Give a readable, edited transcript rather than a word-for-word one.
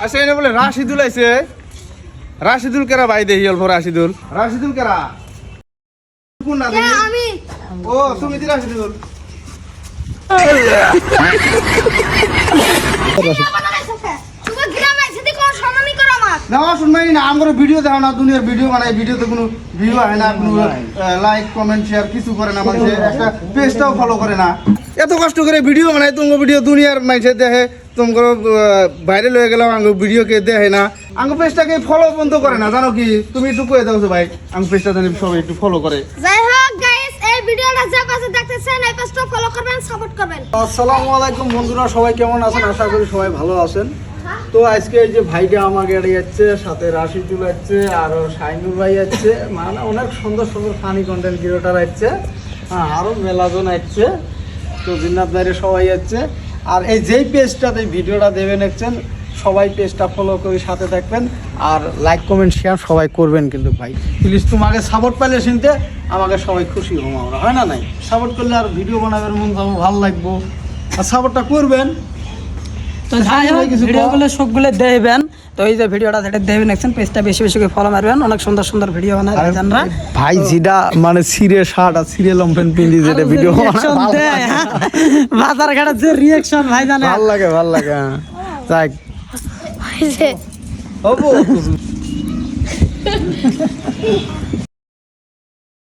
আচ্ছা এনে বলে রাশিদুল আইছে রাশিদুল কেরা ভাই দেহি অল্প রাশিদুল কেরা কোন না দেখি আমি ও তুমি দি রাশিদুল তুমি গ্রামে এসে কোন সম্মানই করো আমার না শুনমাই না আমার ভিডিও দেখো না দুনিয়ার ভিডিও বানাই ভিডিওতে কোনো ভিউ হয় না কোনো লাইক কমেন্ট শেয়ার কিছু করে না মানুষ একটা পেজটাও ফলো করে না এত কষ্ট করে ভিডিও বানাই তোমার ভিডিও দুনিয়ার মানুষে দেখে তোমার ভাইরাল হয়ে গেলাম আঙ্গ ভিডিওকে দেখে না আঙ্গ পেজটাকে ফলো বন্ধ করে না জানো কি তুমি একটু কয়ে দাও ভাই আঙ্গ পেজটা জানি সবাই একটু ফলো করে যাই হোক গাইস এই ভিডিওটা যা কাছে দেখতেছেন এই পেজটা ফলো করবেন সাপোর্ট করবেন আসসালামু আলাইকুম বন্ধুরা, সবাই কেমন আছেন? আশা করি সবাই ভালো আছেন। তো আজকে এই যে ভাইটা আমাকে যাচ্ছে, সাথে রাশিদুল যাচ্ছে, আর শাইনুর ভাই যাচ্ছে, মানে অনেক সুন্দর সুন্দর ফানি কন্টেন্ট ক্রিয়েটার যাচ্ছে, হ্যাঁ আরও মেলাজন যাচ্ছে। তো জিন্নাত ভাইরে সবাই যাচ্ছে। আর এই যেই পেজটাতে ভিডিওটা দেবেন দেখছেন সবাই পেজটা ফলো করে সাথে থাকবেন, আর লাইক কমেন্ট শেয়ার সবাই করবেন কিন্তু ভাই প্লিজ। তোমাকে সাপোর্ট পাইলে শুনতে আমাকে সবাই খুশি হবো আমরা, হয় না নাই? সাপোর্ট করলে আর ভিডিও বানাবেন মন যাবো, ভালো লাগবো, আর সাপোর্টটা করবেন। তো যাই হোক ভিডিওগুলো সবগুলো দেখবেন। তো এই যে ভিডিওটা যেটা দেখবেন দেখছেন পেজটা বেশি বেশি করে ফলো মারবেন, অনেক সুন্দর সুন্দর ভিডিও বানায় জানরা ভাই যেটা মানে সিরিয়াল শার্ট আর সিরিয়াল লম্পেন পিন্ডি যেটা ভিডিও বাজার ঘাটে যে রিঅ্যাকশন ভাই জানে ভাল লাগে যাক হইছে হবো